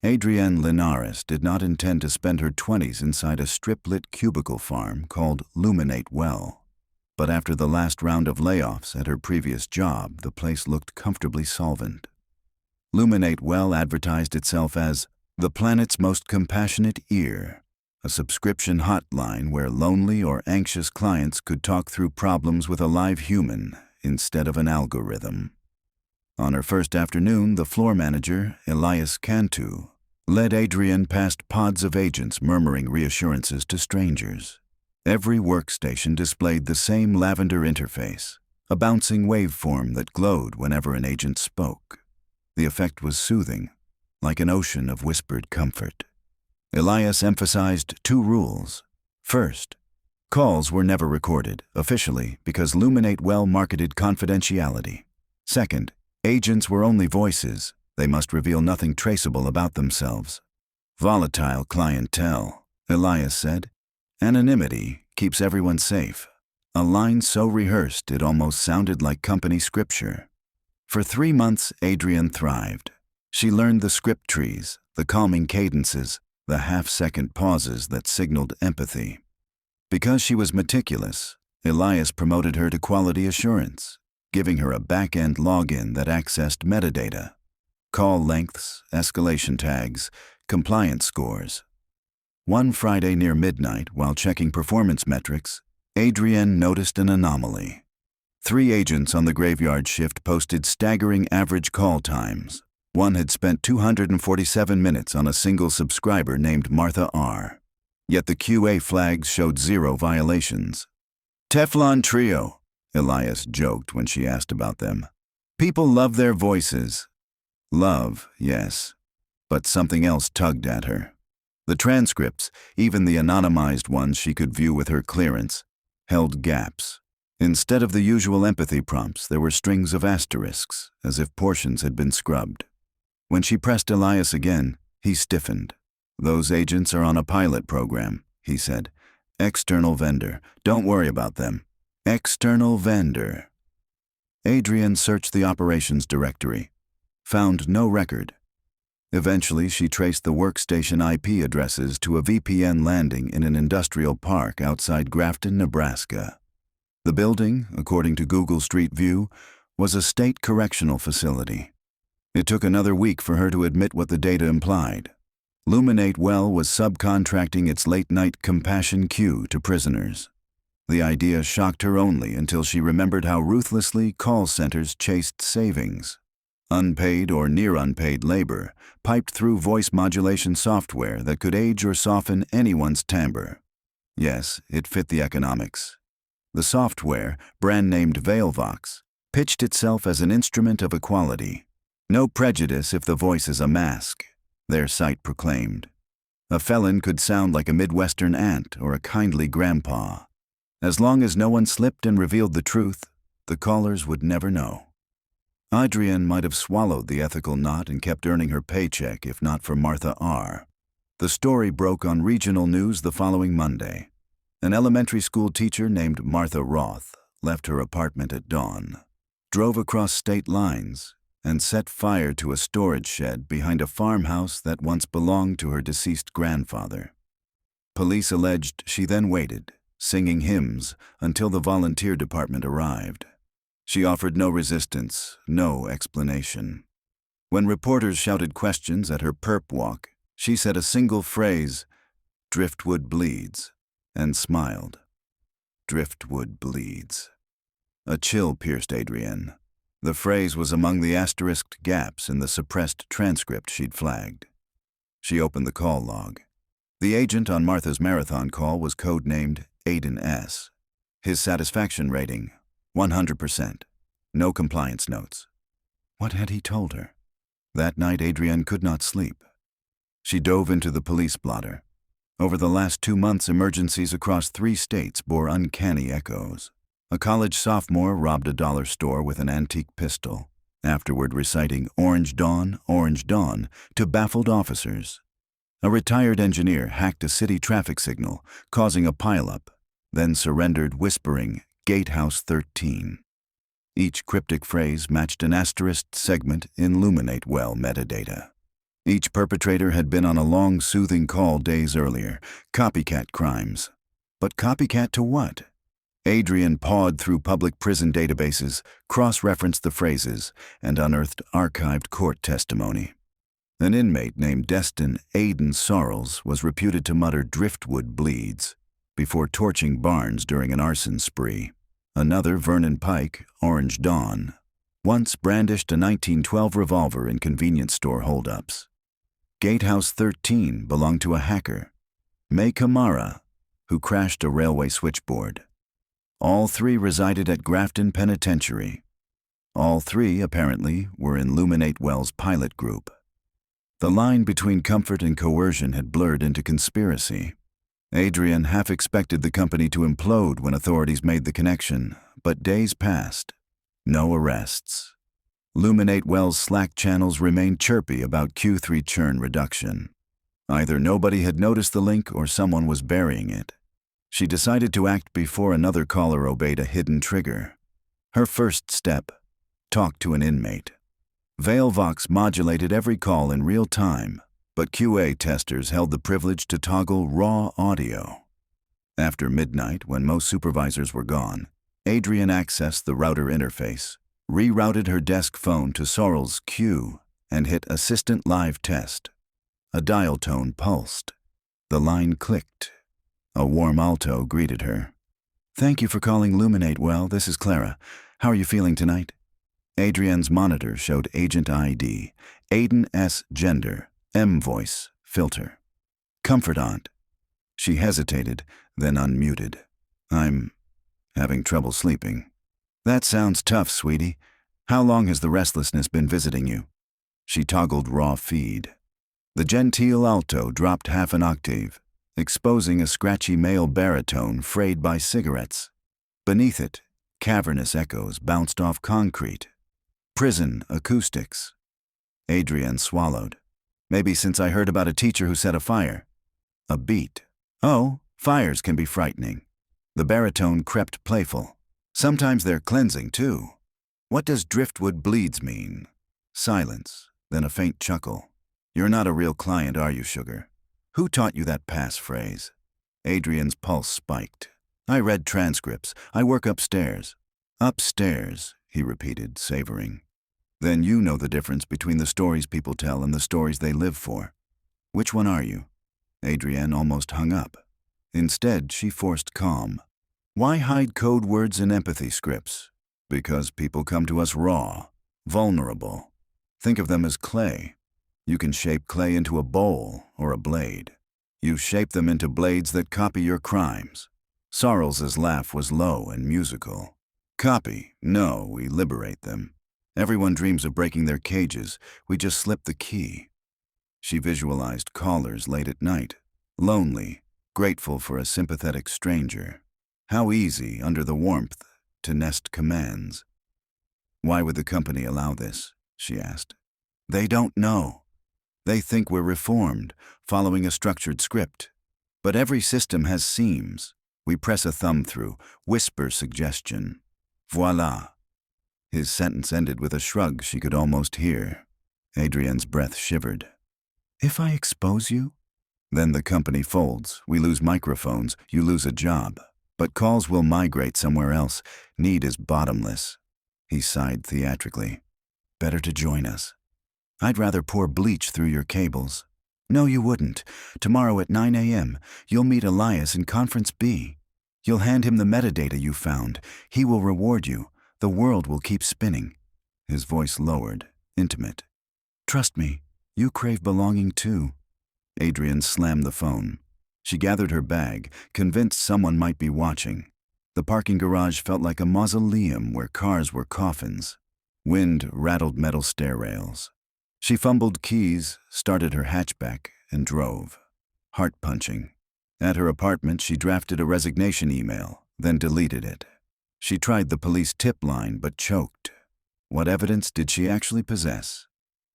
Adrienne Linares did not intend to spend her 20s inside a strip-lit cubicle farm called Luminate Well. But after the last round of layoffs at her previous job, the place looked comfortably solvent. Luminate Well advertised itself as the planet's most compassionate ear, a subscription hotline where lonely or anxious clients could talk through problems with a live human instead of an algorithm. On her first afternoon, the floor manager, Elias Cantu, led Adrienne past pods of agents murmuring reassurances to strangers. Every workstation displayed the same lavender interface, a bouncing waveform that glowed whenever an agent spoke. The effect was soothing, like an ocean of whispered comfort. Elias emphasized 2 rules. First, calls were never recorded, officially, because Luminate Well marketed confidentiality. Second, agents were only voices. They must reveal nothing traceable about themselves. Volatile clientele, Elias said. Anonymity keeps everyone safe. A line so rehearsed it almost sounded like company scripture. For 3 months, Adrienne thrived. She learned the script trees, the calming cadences, the half-second pauses that signaled empathy. Because she was meticulous, Elias promoted her to quality assurance, giving her a back-end login that accessed metadata, call lengths, escalation tags, compliance scores. One Friday near midnight, while checking performance metrics, Adrienne noticed an anomaly. 3 agents on the graveyard shift posted staggering average call times. One had spent 247 minutes on a single subscriber named Martha R. Yet the QA flags showed 0 violations. Teflon Trio, Elias joked when she asked about them. People love their voices. Love, yes. But something else tugged at her. The transcripts, even the anonymized ones she could view with her clearance, held gaps. Instead of the usual empathy prompts, there were strings of asterisks, as if portions had been scrubbed. When she pressed Elias again, he stiffened. "Those agents are on a pilot program," he said. "External vendor. Don't worry about them." External vendor. Adrienne searched the operations directory. Found no record. Eventually, she traced the workstation IP addresses to a VPN landing in an industrial park outside Grafton, Nebraska. The building, according to Google Street View, was a state correctional facility. It took another week for her to admit what the data implied. Luminate Well was subcontracting its late-night compassion queue to prisoners. The idea shocked her only until she remembered how ruthlessly call centers chased savings. Unpaid or near-unpaid labor piped through voice modulation software that could age or soften anyone's timbre. Yes, it fit the economics. The software, brand-named Veilvox, pitched itself as an instrument of equality. No prejudice if the voice is a mask, their site proclaimed. A felon could sound like a Midwestern aunt or a kindly grandpa. As long as no one slipped and revealed the truth, the callers would never know. Adrienne might have swallowed the ethical knot and kept earning her paycheck if not for Martha R. The story broke on regional news the following Monday. An elementary school teacher named Martha Roth left her apartment at dawn, drove across state lines, and set fire to a storage shed behind a farmhouse that once belonged to her deceased grandfather. Police alleged she then waited, singing hymns, until the volunteer department arrived. She offered no resistance, no explanation. When reporters shouted questions at her perp walk, she said a single phrase, "Driftwood bleeds," and smiled. Driftwood bleeds. A chill pierced Adrienne. The phrase was among the asterisked gaps in the suppressed transcript she'd flagged. She opened the call log. The agent on Martha's marathon call was codenamed Aiden S. His satisfaction rating, 100%. No compliance notes. What had he told her? That night, Adrienne could not sleep. She dove into the police blotter. Over the last 2 months, emergencies across 3 states bore uncanny echoes. A college sophomore robbed a dollar store with an antique pistol, afterward reciting Orange Dawn, to baffled officers. A retired engineer hacked a city traffic signal, causing a pileup, then surrendered whispering Gatehouse 13. Each cryptic phrase matched an asterisked segment in Luminate Well metadata. Each perpetrator had been on a long, soothing call days earlier. Copycat crimes. But copycat to what? Adrian pawed through public prison databases, cross-referenced the phrases, and unearthed archived court testimony. An inmate named Destin Aidan Sorrells was reputed to mutter "driftwood bleeds" before torching Barnes during an arson spree. Another, Vernon Pike, Orange Dawn, once brandished a 1912 revolver in convenience store holdups. Gatehouse 13 belonged to a hacker, May Kamara, who crashed a railway switchboard. All three resided at Grafton Penitentiary. All three, apparently, were in Luminate Well's pilot group. The line between comfort and coercion had blurred into conspiracy. Adrian half expected the company to implode when authorities made the connection, but days passed. No arrests. Luminate Well's Slack channels remained chirpy about Q3 churn reduction. Either nobody had noticed the link or someone was burying it. She decided to act before another caller obeyed a hidden trigger. Her first step: talk to an inmate. ValeVox modulated every call in real time, but QA testers held the privilege to toggle raw audio. After midnight, when most supervisors were gone, Adrian accessed the router interface, rerouted her desk phone to Sorrells' queue, and hit Assistant Live Test. A dial tone pulsed. The line clicked. A warm alto greeted her. "Thank you for calling Luminate Well. This is Clara. How are you feeling tonight?" Adrian's monitor showed Agent ID, Aiden S. Gender, M voice, filter. "Comfort Aunt." She hesitated, then unmuted. "I'm having trouble sleeping." "That sounds tough, sweetie. How long has the restlessness been visiting you?" She toggled raw feed. The genteel alto dropped half an octave, exposing a scratchy male baritone frayed by cigarettes. Beneath it, cavernous echoes bounced off concrete. Prison acoustics. Adrian swallowed. "Maybe since I heard about a teacher who set a fire." A beat. "Oh, fires can be frightening." The baritone crept playful. "Sometimes they're cleansing, too." "What does driftwood bleeds mean?" Silence, then a faint chuckle. "You're not a real client, are you, sugar? Who taught you that passphrase?" Adrian's pulse spiked. "I read transcripts. I work upstairs." "Upstairs," he repeated, savoring. "Then you know the difference between the stories people tell and the stories they live for. Which one are you?" Adrienne almost hung up. Instead, she forced calm. "Why hide code words and empathy scripts? Because people come to us raw, vulnerable. Think of them as clay. You can shape clay into a bowl or a blade. You shape them into blades that copy your crimes." Sorrells' laugh was low and musical. "Copy? No, we liberate them. Everyone dreams of breaking their cages. We just slip the key." She visualized callers late at night, lonely, grateful for a sympathetic stranger. How easy, under the warmth, to nest commands. "Why would the company allow this?" she asked. "They don't know. They think we're reformed, following a structured script. But every system has seams. We press a thumb through, whisper suggestion. Voila." His sentence ended with a shrug she could almost hear. Adrian's breath shivered. "If I expose you?" "Then the company folds. We lose microphones. You lose a job. But calls will migrate somewhere else. Need is bottomless." He sighed theatrically. "Better to join us." "I'd rather pour bleach through your cables." "No, you wouldn't. Tomorrow at 9 a.m., you'll meet Elias in Conference B. You'll hand him the metadata you found. He will reward you. The world will keep spinning." His voice lowered, intimate. "Trust me, you crave belonging too." Adrian slammed the phone. She gathered her bag, convinced someone might be watching. The parking garage felt like a mausoleum where cars were coffins. Wind rattled metal stair rails. She fumbled keys, started her hatchback, and drove. Heart-punching. At her apartment, she drafted a resignation email, then deleted it. She tried the police tip line, but choked. What evidence did she actually possess?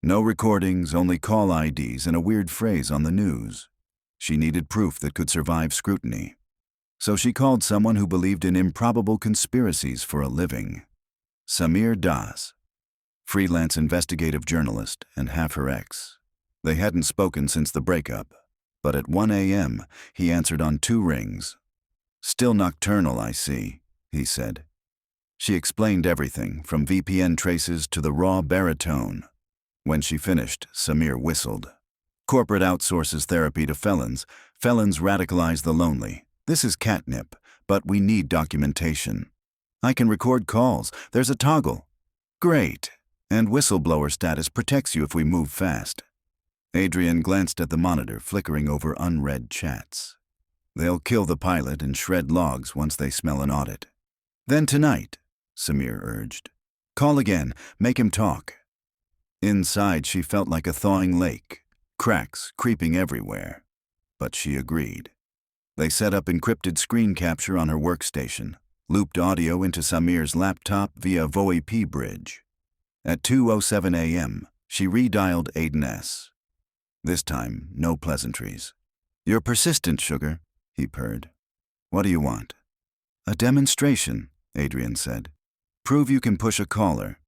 No recordings, only call IDs and a weird phrase on the news. She needed proof that could survive scrutiny. So she called someone who believed in improbable conspiracies for a living. Samir Das, freelance investigative journalist and half her ex. They hadn't spoken since the breakup, but at 1 a.m. he answered on 2 rings. "Still nocturnal, I see," he said. She explained everything, from VPN traces to the raw baritone. When she finished, Samir whistled. "Corporate outsources therapy to felons. Felons radicalize the lonely. This is catnip, but we need documentation. I can record calls. There's a toggle." "Great. And whistleblower status protects you if we move fast." Adrian glanced at the monitor, flickering over unread chats. "They'll kill the pilot and shred logs once they smell an audit." "Then tonight," Samir urged. "Call again. Make him talk." Inside, she felt like a thawing lake, cracks creeping everywhere. But she agreed. They set up encrypted screen capture on her workstation, looped audio into Samir's laptop via VoIP bridge. At 2:07 a.m., she redialed Aiden S. This time, no pleasantries. "You're persistent, sugar," he purred. "What do you want?" "A demonstration," Adrian said. "Prove you can push a caller."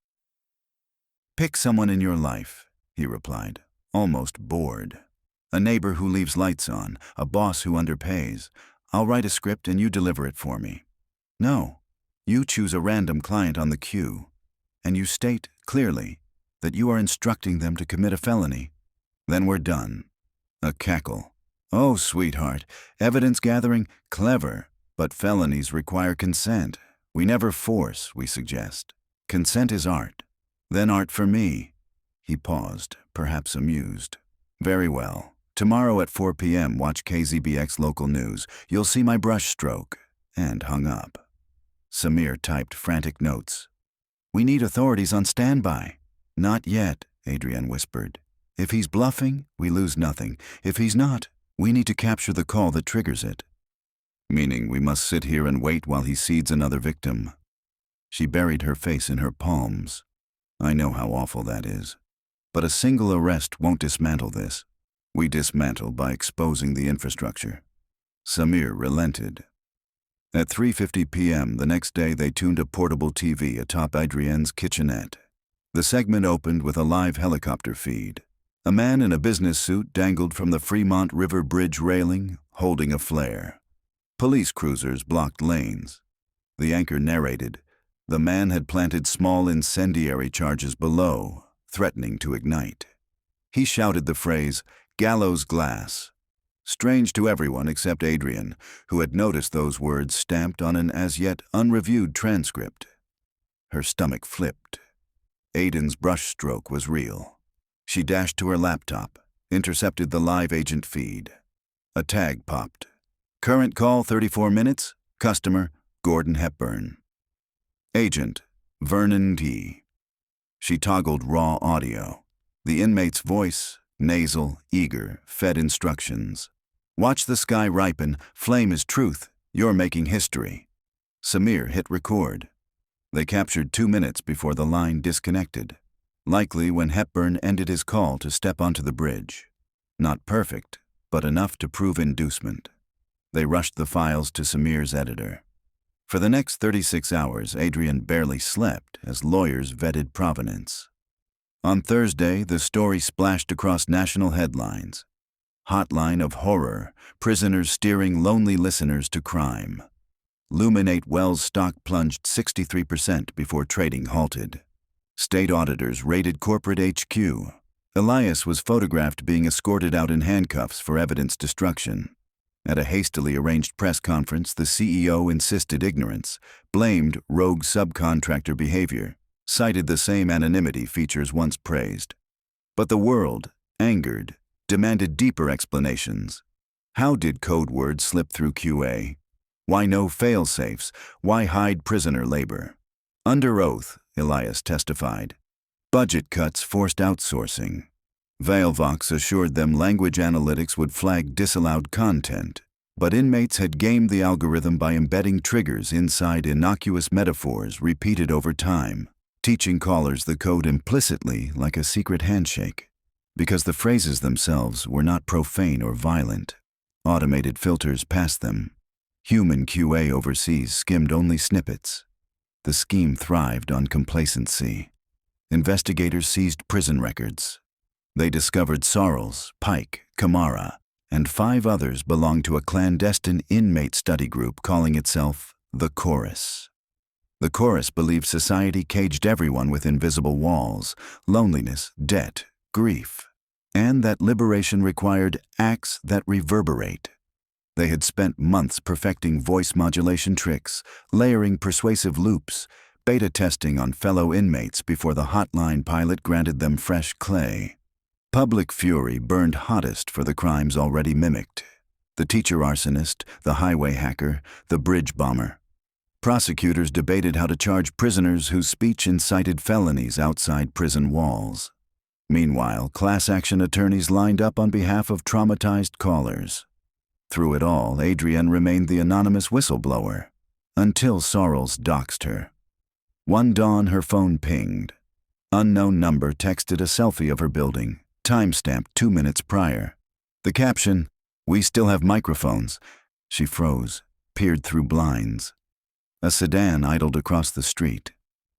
"Pick someone in your life," he replied, almost bored. "A neighbor who leaves lights on, a boss who underpays. I'll write a script and you deliver it for me." "No, you choose a random client on the queue, and you state clearly that you are instructing them to commit a felony. Then we're done." A cackle. "Oh, sweetheart, evidence gathering, clever, but felonies require consent. We never force, we suggest. Consent is art. Then art for me." He paused, perhaps amused. "Very well. Tomorrow at 4 p.m. watch KZBX local news. You'll see my brushstroke." And hung up. Samir typed frantic notes. "We need authorities on standby." "Not yet," Adrian whispered. "If he's bluffing, we lose nothing. If he's not, we need to capture the call that triggers it." "Meaning we must sit here and wait while he seeds another victim." She buried her face in her palms. "I know how awful that is. But a single arrest won't dismantle this. We dismantle by exposing the infrastructure." Samir relented. At 3:50 p.m. the next day, they tuned a portable TV atop Adrienne's kitchenette. The segment opened with a live helicopter feed. A man in a business suit dangled from the Fremont River Bridge railing, holding a flare. Police cruisers blocked lanes. The anchor narrated, the man had planted small incendiary charges below, threatening to ignite. He shouted the phrase, "gallows glass." Strange to everyone except Adrian, who had noticed those words stamped on an as-yet unreviewed transcript. Her stomach flipped. Aiden's brushstroke was real. She dashed to her laptop, intercepted the live agent feed. A tag popped. "Current call 34 minutes. Customer, Gordon Hepburn." "Agent, Vernon T." She toggled raw audio. The inmate's voice, nasal, eager, fed instructions. "Watch the sky ripen. Flame is truth. You're making history." Samir hit record. They captured 2 minutes before the line disconnected, likely when Hepburn ended his call to step onto the bridge. Not perfect, but enough to prove inducement. They rushed the files to Samir's editor. For the next 36 hours, Adrian barely slept as lawyers vetted provenance. On Thursday, the story splashed across national headlines. Hotline of horror, prisoners steering lonely listeners to crime. Luminate Wells stock plunged 63% before trading halted. State auditors raided corporate HQ. Elias was photographed being escorted out in handcuffs for evidence destruction. At a hastily arranged press conference, the CEO insisted ignorance, blamed rogue subcontractor behavior, cited the same anonymity features once praised. But the world, angered, demanded deeper explanations. How did code words slip through QA? Why no fail-safes? Why hide prisoner labor? Under oath, Elias testified. Budget cuts forced outsourcing. Veilvox assured them language analytics would flag disallowed content, but inmates had gamed the algorithm by embedding triggers inside innocuous metaphors repeated over time, teaching callers the code implicitly like a secret handshake. Because the phrases themselves were not profane or violent, automated filters passed them. Human QA overseas skimmed only snippets. The scheme thrived on complacency. Investigators seized prison records. They discovered Sarles, Pike, Kamara, and 5 others belonged to a clandestine inmate study group calling itself the Chorus. The Chorus believed society caged everyone with invisible walls, loneliness, debt, grief, and that liberation required acts that reverberate. They had spent months perfecting voice modulation tricks, layering persuasive loops, beta testing on fellow inmates before the hotline pilot granted them fresh clay. Public fury burned hottest for the crimes already mimicked: the teacher arsonist, the highway hacker, the bridge bomber. Prosecutors debated how to charge prisoners whose speech incited felonies outside prison walls. Meanwhile, class-action attorneys lined up on behalf of traumatized callers. Through it all, Adrienne remained the anonymous whistleblower, until Sarles doxed her. One dawn, her phone pinged. Unknown number texted a selfie of her building, time-stamped 2 minutes prior. The caption, "We still have microphones." She froze, peered through blinds. A sedan idled across the street.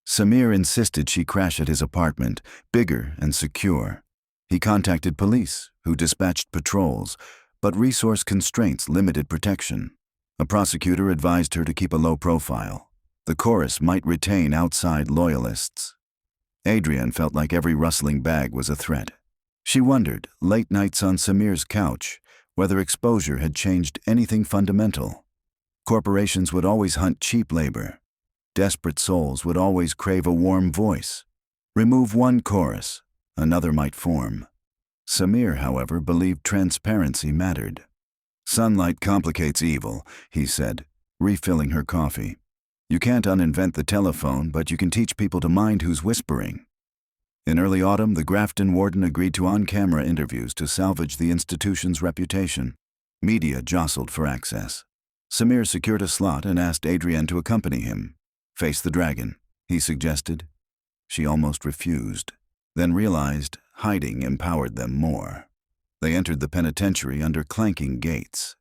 Samir insisted she crash at his apartment, bigger and secure. He contacted police, who dispatched patrols, but resource constraints limited protection. A prosecutor advised her to keep a low profile. The Chorus might retain outside loyalists. Adrienne felt like every rustling bag was a threat. She wondered, late nights on Samir's couch, whether exposure had changed anything fundamental. Corporations would always hunt cheap labor. Desperate souls would always crave a warm voice. Remove one Chorus, another might form. Samir, however, believed transparency mattered. "Sunlight complicates evil," he said, refilling her coffee. "You can't uninvent the telephone, but you can teach people to mind who's whispering." In early autumn, the Grafton warden agreed to on-camera interviews to salvage the institution's reputation. Media jostled for access. Samir secured a slot and asked Adrienne to accompany him. "Face the dragon," he suggested. She almost refused, then realized hiding empowered them more. They entered the penitentiary under clanking gates.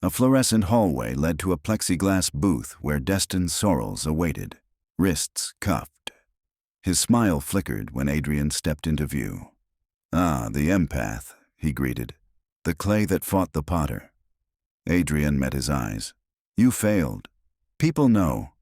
A fluorescent hallway led to a plexiglass booth where Destin Sarles awaited, wrists cuffed. His smile flickered when Adrienne stepped into view. "Ah, the empath," he greeted. "The clay that fought the potter." Adrienne met his eyes. "You failed. People know."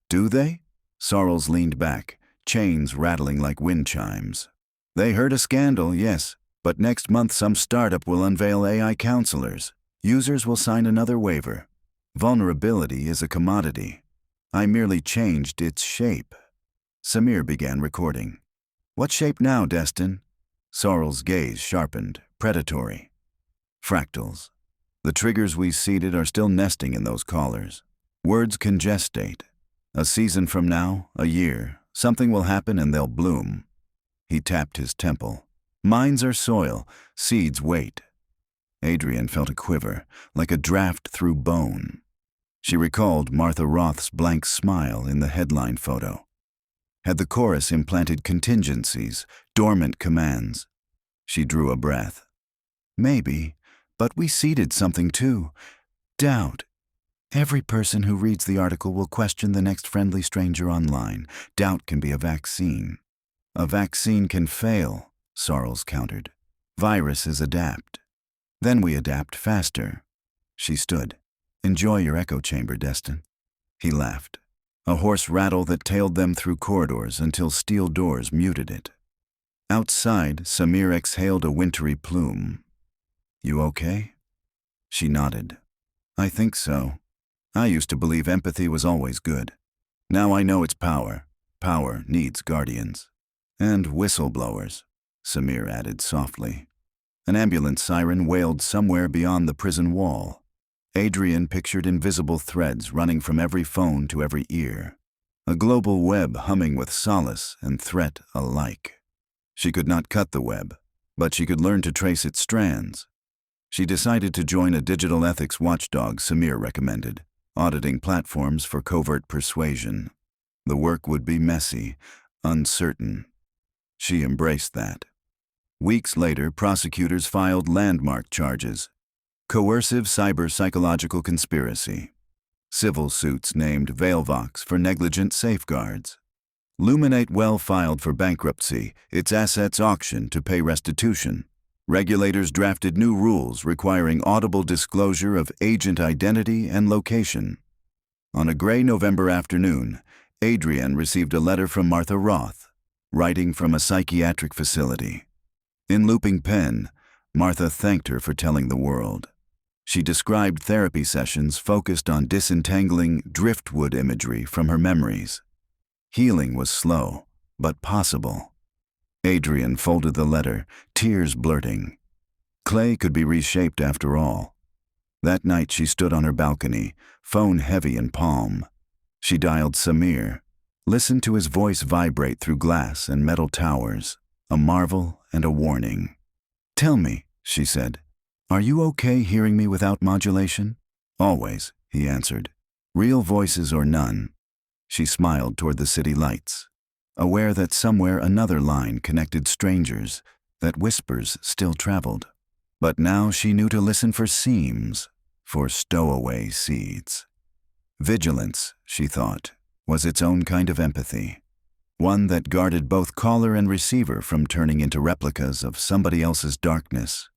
"Do they?" Sarles leaned back, chains rattling like wind chimes. "They heard a scandal, yes, but next month some startup will unveil AI counselors. Users will sign another waiver. Vulnerability is a commodity. I merely changed its shape." Samir began recording. "What shape now, Destin?" Sarles' gaze sharpened, predatory. "Fractals. The triggers we seeded are still nesting in those callers. Words can gestate. A season from now, a year, something will happen and they'll bloom." He tapped his temple. "Minds are soil, seeds wait." Adrienne felt a quiver, like a draft through bone. She recalled Martha Roth's blank smile in the headline photo. Had the Chorus implanted contingencies, dormant commands? She drew a breath. "Maybe, but we seeded something too. Doubt. Every person who reads the article will question the next friendly stranger online. Doubt can be a vaccine." "A vaccine can fail," Sarles countered. "Viruses adapt. Then we adapt faster." She stood. "Enjoy your echo chamber, Destin." He laughed. A hoarse rattle that tailed them through corridors until steel doors muted it. Outside, Samir exhaled a wintry plume. "You okay?" She nodded. "I think so. I used to believe empathy was always good. Now I know it's power. Power needs guardians. And whistleblowers," Samir added softly. An ambulance siren wailed somewhere beyond the prison wall. Adrienne pictured invisible threads running from every phone to every ear. A global web humming with solace and threat alike. She could not cut the web, but she could learn to trace its strands. She decided to join a digital ethics watchdog Samir recommended, auditing platforms for covert persuasion. The work would be messy, uncertain. She embraced that. Weeks later, prosecutors filed landmark charges. Coercive cyber-psychological conspiracy. Civil suits named Veilvox for negligent safeguards. Luminate Well filed for bankruptcy, its assets auctioned to pay restitution. Regulators drafted new rules requiring audible disclosure of agent identity and location. On a gray November afternoon, Adrienne received a letter from Martha Roth, writing from a psychiatric facility. In looping pen, Martha thanked her for telling the world. She described therapy sessions focused on disentangling driftwood imagery from her memories. Healing was slow, but possible. Adrienne folded the letter, tears blurting. Clay could be reshaped after all. That night she stood on her balcony, phone heavy in palm. She dialed Samir, listened to his voice vibrate through glass and metal towers, a marvel and a warning. "Tell me," she said, "are you okay hearing me without modulation?" "Always," he answered, "real voices or none." She smiled toward the city lights, aware that somewhere another line connected strangers, that whispers still traveled. But now she knew to listen for seams, for stowaway seeds. Vigilance, she thought, was its own kind of empathy, one that guarded both caller and receiver from turning into replicas of somebody else's darkness.